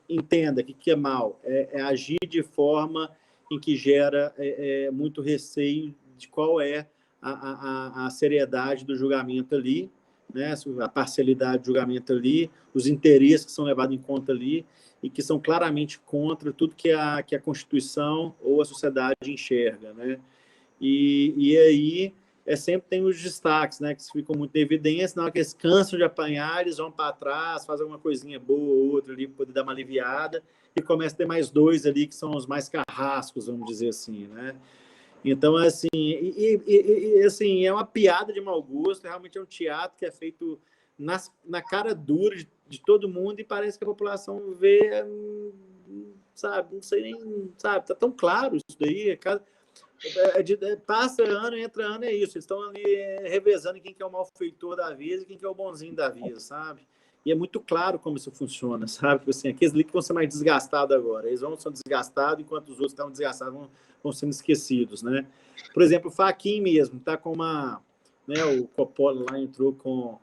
Entenda que é mal. É agir de forma em que gera muito receio de qual é a seriedade do julgamento ali, né? A parcialidade do julgamento ali, os interesses que são levados em conta ali e que são claramente contra tudo que a Constituição ou a sociedade enxerga, né? E aí sempre tem os destaques, né, que ficam muito em evidência, na hora que eles cansam de apanhar, eles vão para trás, fazem alguma coisinha boa ou outra ali para poder dar uma aliviada, e começa a ter mais dois ali que são os mais carrascos, vamos dizer assim, né? Então, assim, assim, é uma piada de mau gosto, realmente é um teatro que é feito na cara dura de todo mundo e parece que a população vê, sabe, não sei nem, sabe, tá tão claro isso daí, passa ano, entra ano, é isso. Eles estão ali revezando quem que é o malfeitor da vez e quem que é o bonzinho da vez, sabe? E é muito claro como isso funciona, sabe? Tipo assim, aqueles ali que vão ser mais desgastados agora. Eles vão ser desgastados enquanto os outros estão desgastados, vão sendo esquecidos, né? Por exemplo, o Fachin mesmo, tá com uma... Né, o Coppola lá entrou com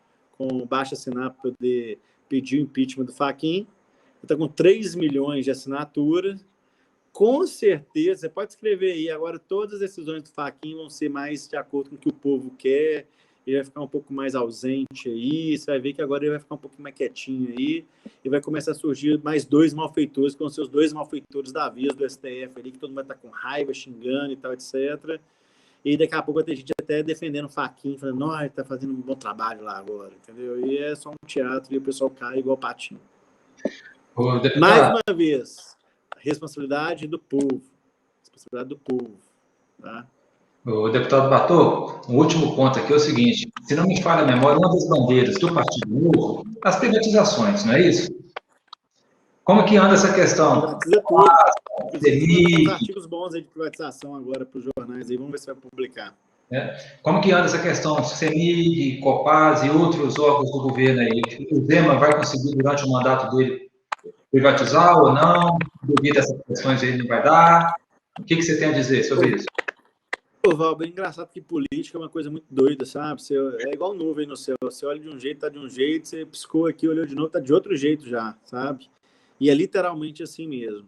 baixa assinada para poder pedir o impeachment do Fachin. Está com 3 milhões de assinaturas. Com certeza, você pode escrever aí, agora todas as decisões do Fachin vão ser mais de acordo com o que o povo quer, ele vai ficar um pouco mais ausente aí, você vai ver que agora ele vai ficar um pouco mais quietinho aí, e vai começar a surgir mais dois malfeitores, que vão ser os dois malfeitores da vez do STF ali, que todo mundo vai estar com raiva, xingando e tal, etc. E daqui a pouco vai ter gente até defendendo o Fachin, falando, nossa, ele está fazendo um bom trabalho lá agora, entendeu? E é só um teatro e o pessoal cai igual patinho. Mais uma vez, responsabilidade do povo. Responsabilidade do povo. Tá? O deputado Bartô, o último ponto aqui é o seguinte: se não me falha a memória, uma das bandeiras do Partido Novo, as privatizações, não é isso? Como que anda essa questão? Privatiza tudo. Inclusive, uns artigos bons aí de privatização agora para os jornais aí, vamos ver se vai publicar. Como que anda essa questão? CEMIG, Copasa e outros órgãos do governo aí? O Zema vai conseguir, durante o mandato dele, privatizar ou não? Devido a essas questões ele não vai dar? O que você tem a dizer sobre isso? Pô, Val, é engraçado que política é uma coisa muito doida, sabe? É igual nuvem no céu. Você olha de um jeito, tá de um jeito, você piscou aqui, olhou de novo, tá de outro jeito já, sabe? E é literalmente assim mesmo.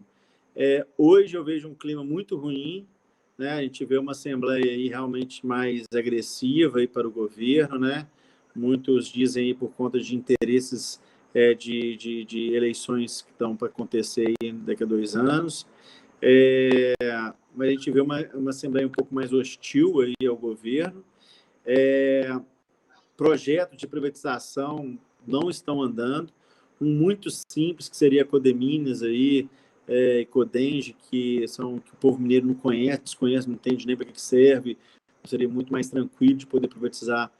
Hoje eu vejo um clima muito ruim né? A gente vê uma Assembleia aí realmente mais agressiva aí para o governo, né? Muitos dizem aí por conta de interesses de eleições que estão para acontecer aí daqui a 2 anos. Mas a gente vê uma Assembleia um pouco mais hostil aí ao governo. Projetos de privatização não estão andando. Um muito simples, que seria a Codeminas aí, Codenge, que o povo mineiro não conhece, desconhece, não entende nem para que serve, seria muito mais tranquilo de poder privatizar,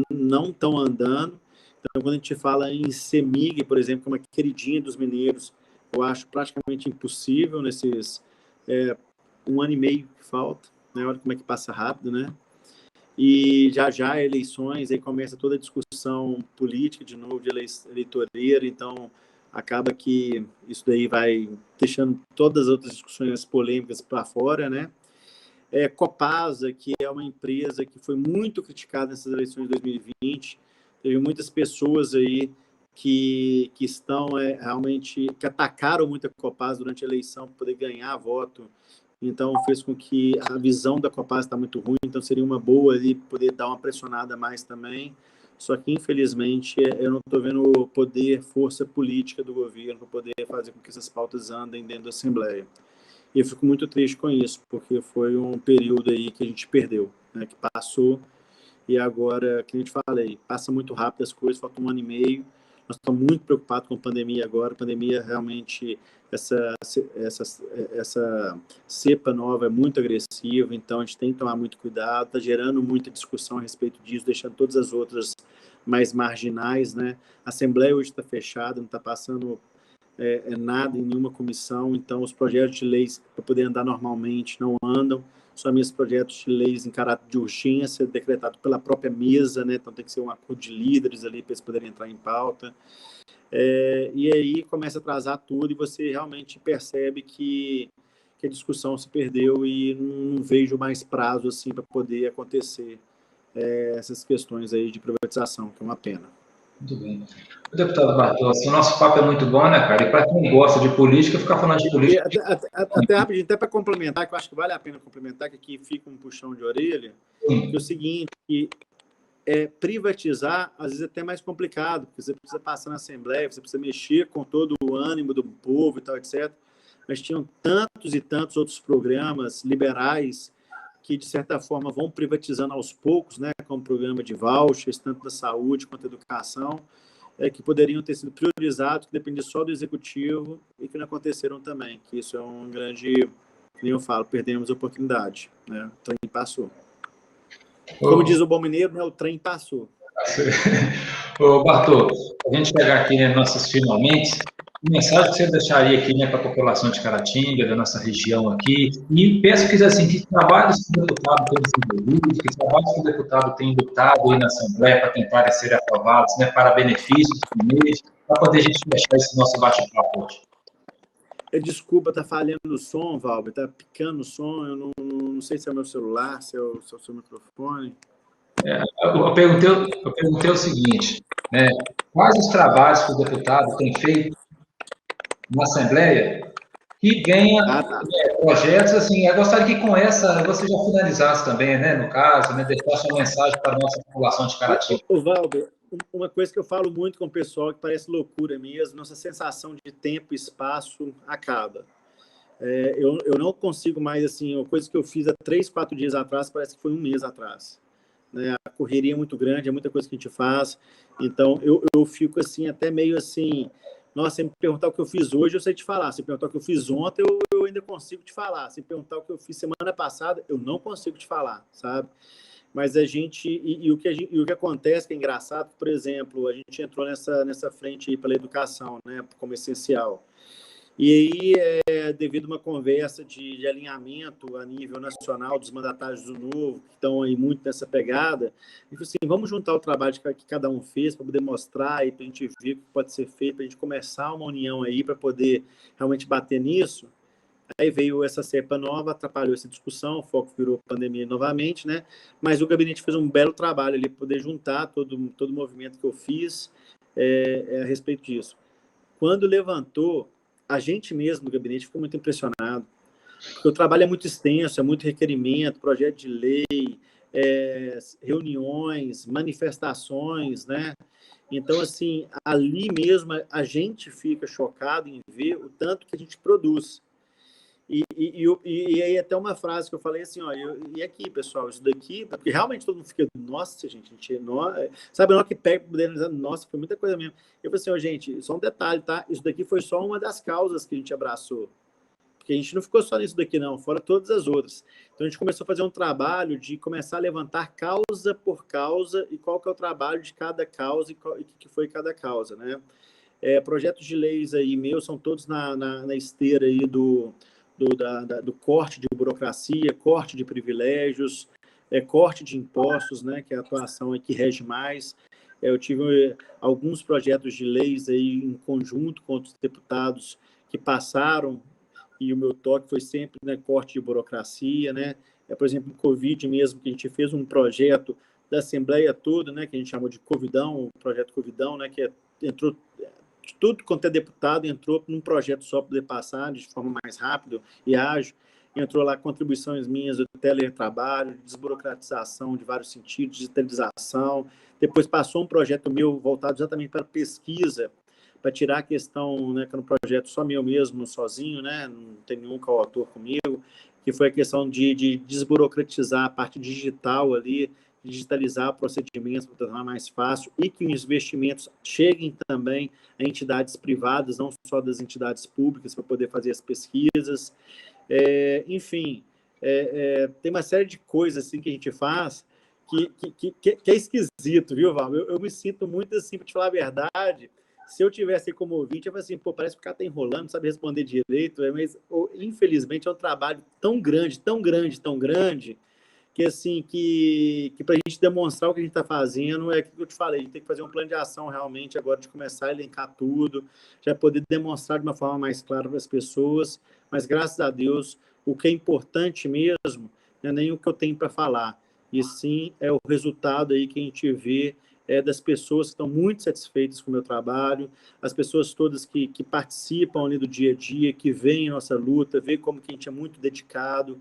não estão andando. Então, quando a gente fala em CEMIG, por exemplo, que é uma queridinha dos mineiros, eu acho praticamente impossível nesses 1 ano e meio que falta, né? Olha como é que passa rápido, né? E já eleições, aí começa toda a discussão política de novo, de eleitoreira, então acaba que isso daí vai deixando todas as outras discussões polêmicas para fora, né? Copasa, que é uma empresa que foi muito criticada nessas eleições de 2020, teve muitas pessoas aí que estão realmente, que atacaram muito a Copasa durante a eleição para poder ganhar voto, então fez com que a visão da Copasa está muito ruim, então seria uma boa ali poder dar uma pressionada a mais também, só que infelizmente eu não estou vendo o poder, força política do governo para poder fazer com que essas pautas andem dentro da Assembleia. E eu fico muito triste com isso, porque foi um período aí que a gente perdeu, né, que passou, e agora, que a gente falei, passa muito rápido as coisas, falta 1 ano e meio, nós estamos muito preocupados com a pandemia agora, a pandemia realmente, essa cepa nova é muito agressiva, então a gente tem que tomar muito cuidado, está gerando muita discussão a respeito disso, deixando todas as outras mais marginais, né? A Assembleia hoje está fechada, não está passando nada em nenhuma comissão, então os projetos de leis para poder andar normalmente não andam, somente projetos de leis em caráter de urgência, decretado pela própria mesa, né? Então tem que ser um acordo de líderes ali para eles poderem entrar em pauta. E aí começa a atrasar tudo e você realmente percebe que a discussão se perdeu e não vejo mais prazo assim para poder acontecer essas questões aí de privatização, que é uma pena. Muito bem. Deputado Bartos, o nosso papo é muito bom, né, cara? E para quem gosta de política, ficar falando de política... Até rapidinho, até para complementar, que eu acho que vale a pena complementar, que aqui fica um puxão de orelha, que é o seguinte, que privatizar, às vezes, é até mais complicado, porque você precisa passar na Assembleia, você precisa mexer com todo o ânimo do povo e tal, etc. Mas tinham tantos e tantos outros programas liberais que, de certa forma, vão privatizando aos poucos, né, como o programa de vouchers, tanto da saúde quanto da educação, que poderiam ter sido priorizados, que dependiam só do executivo e que não aconteceram também, que isso é um grande, como eu falo, perdemos a oportunidade, né? O trem passou. Como diz o bom mineiro, né, o trem passou. Ô, Bartô, a gente pegar aqui, né, nossos finalmente, mensagem que você deixaria aqui, né, para a população de Caratinga, da nossa região aqui, e peço que, assim, que trabalhos que o deputado tem desenvolvido, que trabalhos que o deputado tem lutado aí na Assembleia para tentar serem aprovados, né, para benefícios dos mineiros, para poder a gente fechar esse nosso bate-papo hoje. Desculpa, tá falhando o som, Valber, tá picando o som, eu não sei se é o meu celular, se é o seu microfone. Eu perguntei o seguinte, né, quais os trabalhos que o deputado tem feito na Assembleia que venha projetos, assim, eu gostaria que com essa você já finalizasse também, né, no caso, né, deixar sua mensagem para a nossa população de Caratinga. Ô, Valber, uma coisa que eu falo muito com o pessoal, que parece loucura mesmo, nossa sensação de tempo e espaço acaba. Eu não consigo mais, assim, uma coisa que eu fiz há 3, 4 dias atrás, parece que foi 1 mês atrás. Né? A correria é muito grande, é muita coisa que a gente faz, então eu fico, assim, até meio assim, nossa, se me perguntar o que eu fiz hoje, eu sei te falar, se me perguntar o que eu fiz ontem, eu ainda consigo te falar, se me perguntar o que eu fiz semana passada, eu não consigo te falar, sabe? Mas a gente e o que acontece que é engraçado, por exemplo, a gente entrou nessa frente aí pela educação, né, como essencial. E aí, devido a uma conversa de alinhamento a nível nacional dos mandatários do Novo, que estão aí muito nessa pegada, e assim, vamos juntar o trabalho que cada um fez para poder mostrar e para a gente ver o que pode ser feito, para a gente começar uma união aí para poder realmente bater nisso. Aí veio essa cepa nova, atrapalhou essa discussão, o foco virou pandemia novamente, né? Mas o gabinete fez um belo trabalho ali, poder juntar todo o movimento que eu fiz a respeito disso. Quando levantou, a gente mesmo do gabinete ficou muito impressionado. Porque o trabalho é muito extenso, é muito requerimento, projeto de lei, reuniões, manifestações, né? Então, assim, ali mesmo a gente fica chocado em ver o tanto que a gente produz. E aí até uma frase que eu falei assim, ó, e aqui, pessoal, isso daqui, porque realmente todo mundo fica, nossa, gente, sabe, na hora que pega modernizando, nossa, foi muita coisa mesmo. Eu falei assim, ó, gente, só um detalhe, tá? Isso daqui foi só uma das causas que a gente abraçou. Porque a gente não ficou só nisso daqui, não, fora todas as outras. Então a gente começou a fazer um trabalho de começar a levantar causa por causa e qual que é o trabalho de cada causa e o que foi cada causa, né? Projetos de leis aí meus são todos na esteira aí do corte de burocracia, corte de privilégios, corte de impostos, né, que é a atuação aí que rege mais. Eu tive alguns projetos de leis aí em conjunto com outros deputados que passaram, e o meu toque foi sempre, né, corte de burocracia, né? Por exemplo, o Covid mesmo, que a gente fez um projeto da Assembleia toda, né, que a gente chamou de Covidão, o projeto Covidão, né, que entrou tudo quanto é deputado entrou num projeto só para poder passar de forma mais rápida e ágil. Entrou lá contribuições minhas do teletrabalho, desburocratização de vários sentidos, digitalização. Depois passou um projeto meu voltado exatamente para pesquisa, para tirar a questão, né, que era um projeto só meu mesmo, sozinho, né, não tem nenhum coautor comigo, que foi a questão de desburocratizar a parte digital ali, digitalizar procedimentos para tornar mais fácil e que os investimentos cheguem também a entidades privadas, não só das entidades públicas, para poder fazer as pesquisas. Enfim, tem uma série de coisas assim que a gente faz que é esquisito, viu, Val? Eu me sinto muito assim, para te falar a verdade. Se eu tivesse como ouvinte, eu falei assim, pô, parece que o cara está enrolando, não sabe responder direito, mas infelizmente é um trabalho tão grande, tão grande, tão grande, que assim, que para a gente demonstrar o que a gente está fazendo, é aquilo que eu te falei, a gente tem que fazer um plano de ação realmente agora, de começar a elencar tudo, já poder demonstrar de uma forma mais clara para as pessoas, mas graças a Deus, o que é importante mesmo, não é nem o que eu tenho para falar, e sim é o resultado aí que a gente vê das pessoas que estão muito satisfeitas com o meu trabalho, as pessoas todas que participam ali do dia a dia, que veem a nossa luta, veem como que a gente é muito dedicado.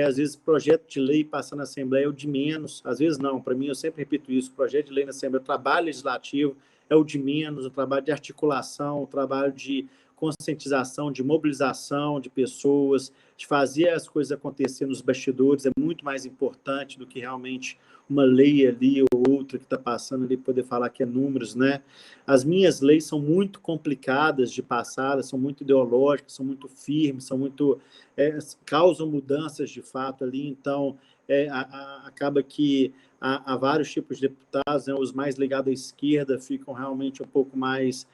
Às vezes, projeto de lei passar na Assembleia é o de menos, às vezes não, para mim, eu sempre repito isso, projeto de lei na Assembleia, o trabalho legislativo é o de menos, o trabalho de articulação, o trabalho de conscientização, de mobilização de pessoas, de fazer as coisas acontecer nos bastidores, é muito mais importante do que realmente uma lei ali ou outra que está passando ali, poder falar que é números, né? As minhas leis são muito complicadas de passar, são muito ideológicas, são muito firmes, são muito causam mudanças de fato ali, então acaba que há vários tipos de deputados, né, os mais ligados à esquerda ficam realmente um pouco mais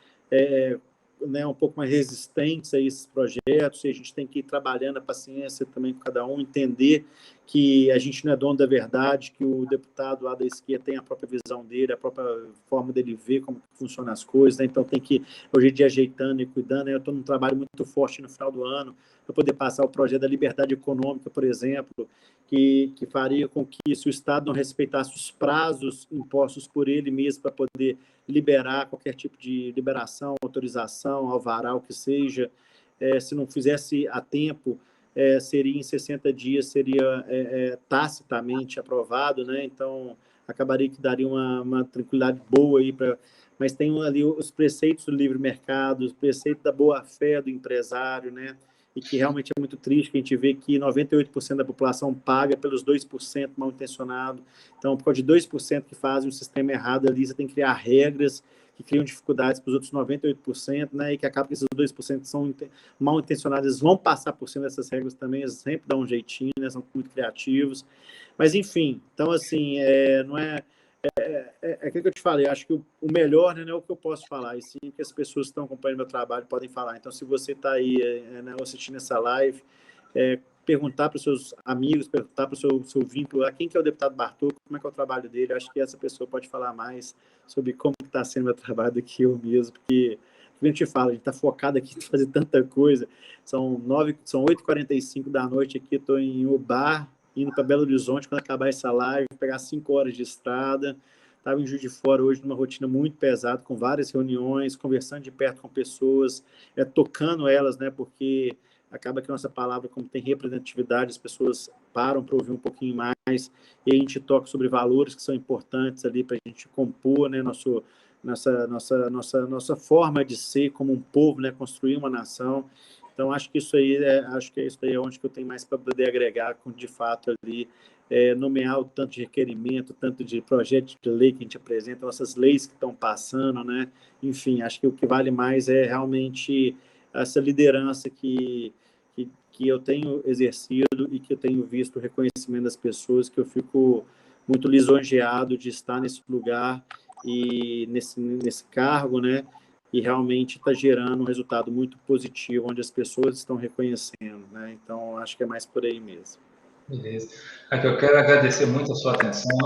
né, um pouco mais resistentes a esses projetos, e a gente tem que ir trabalhando a paciência também com cada um, entender que a gente não é dono da verdade, que o deputado lá da esquerda tem a própria visão dele, a própria forma dele ver como funcionam as coisas, né? Então tem que, hoje em dia, ajeitando e cuidando, né? Eu estou num trabalho muito forte no final do ano, para poder passar o projeto da liberdade econômica, por exemplo, que faria com que, se o Estado não respeitasse os prazos impostos por ele mesmo para poder liberar qualquer tipo de liberação, autorização, alvará, o que seja, se não fizesse a tempo, seria em 60 dias, seria tacitamente aprovado, né? Então, acabaria que daria uma tranquilidade boa aí para... Mas tem ali os preceitos do livre mercado, os preceitos da boa-fé do empresário, né? E que realmente é muito triste que a gente vê que 98% da população paga pelos 2% mal intencionado. Então, por causa de 2% que fazem o sistema errado ali, você tem que criar regras que criam dificuldades para os outros 98%, né? E que acaba que esses 2% que são mal intencionados, eles vão passar por cima dessas regras também, eles sempre dão um jeitinho, né? São muito criativos. Mas, enfim, então, assim, não é... aquilo que eu te falei, acho que o melhor, né, não é o que eu posso falar, e sim que as pessoas que estão acompanhando meu trabalho podem falar. Então, se você está aí né, assistindo essa live, perguntar para os seus amigos, perguntar para o seu vínculo, quem que é o deputado Bartô, como é que é o trabalho dele, acho que essa pessoa pode falar mais sobre como está sendo meu trabalho do que eu mesmo, porque, como a gente fala, a gente está focado aqui em fazer tanta coisa, são 8h45 da noite aqui, estou em Ubar, indo para Belo Horizonte, quando acabar essa live, pegar 5 horas de estrada. Estava em Juiz de Fora hoje, numa rotina muito pesada, com várias reuniões, conversando de perto com pessoas, tocando elas, né? Porque acaba que a nossa palavra, como tem representatividade, as pessoas param para ouvir um pouquinho mais, e a gente toca sobre valores que são importantes ali para a gente compor, né, nossa forma de ser como um povo, né, construir uma nação. Então, acho que isso aí é onde que eu tenho mais para poder agregar, de fato, ali, nomear o tanto de requerimento, tanto de projeto de lei que a gente apresenta, nossas leis que estão passando, né? Enfim, acho que o que vale mais é realmente essa liderança que eu tenho exercido e que eu tenho visto o reconhecimento das pessoas, que eu fico muito lisonjeado de estar nesse lugar e nesse cargo, né? E realmente está gerando um resultado muito positivo, onde as pessoas estão reconhecendo, né? Então, acho que é mais por aí mesmo. Beleza. Aqui, eu quero agradecer muito a sua atenção,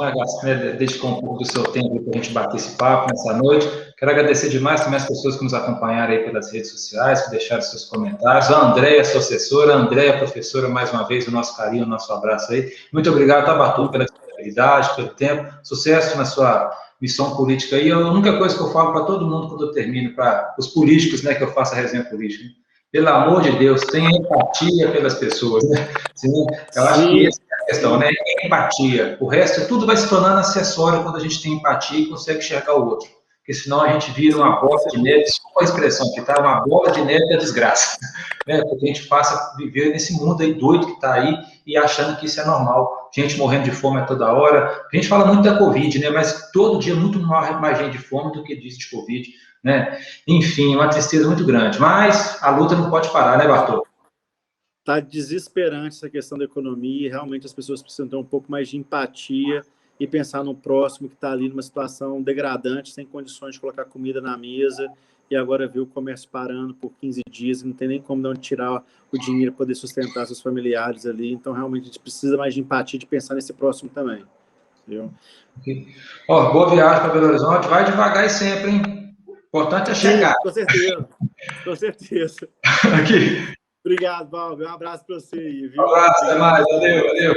né, dedicar um pouco do seu tempo para a gente bater esse papo nessa noite. Quero agradecer demais também as pessoas que nos acompanharam aí pelas redes sociais, que deixaram seus comentários. A Andréia, sua assessora, a Andréia, professora, mais uma vez, o nosso carinho, o nosso abraço aí. Muito obrigado, Tabatu, pela disponibilidade, pelo tempo. Sucesso na sua missão política aí. A única coisa que eu falo para todo mundo quando eu termino, para os políticos, né, que eu faço a resenha política, pelo amor de Deus, tenha empatia pelas pessoas, né? Eu acho que essa é a questão, né? Empatia. O resto, tudo vai se tornando acessório quando a gente tem empatia e consegue enxergar o outro. Porque senão a gente vira uma bola de neve, desculpa a expressão que tá, uma bola de neve da desgraça. Né? Porque a gente passa a viver nesse mundo aí doido que está aí e achando que isso é normal. Gente morrendo de fome a toda hora. A gente fala muito da Covid, né? Mas todo dia muito mais gente de fome do que diz de Covid, né? Enfim, uma tristeza muito grande. Mas a luta não pode parar, né, Bartô? Está desesperante essa questão da economia, e realmente as pessoas precisam ter um pouco mais de empatia e pensar no próximo que está ali numa situação degradante, sem condições de colocar comida na mesa, e agora viu o comércio parando por 15 dias, não tem nem como de onde tirar o dinheiro para poder sustentar seus familiares ali. Então, realmente, a gente precisa mais de empatia, de pensar nesse próximo também. Viu? Ó, boa viagem para Belo Horizonte. Vai devagar e sempre, hein? O importante é chegar. Sim, com certeza. Com certeza. Aqui. Obrigado, Valber. Um abraço para você aí, viu? Um abraço, até Obrigado. mais. Valeu.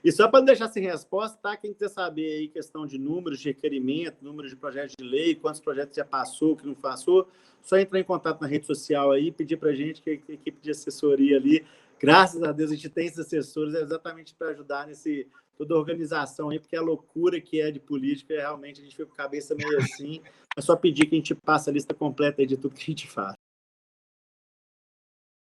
E só para não deixar sem resposta, tá? Quem quiser saber aí questão de números de requerimento, números de projetos de lei, quantos projetos já passou, que não passou, só entrar em contato na rede social aí, pedir para a gente, que a equipe de assessoria ali, graças a Deus a gente tem esses assessores, é exatamente para ajudar toda a organização aí, porque a loucura que é de política, realmente a gente fica com a cabeça meio assim, é só pedir que a gente passe a lista completa aí de tudo que a gente faz.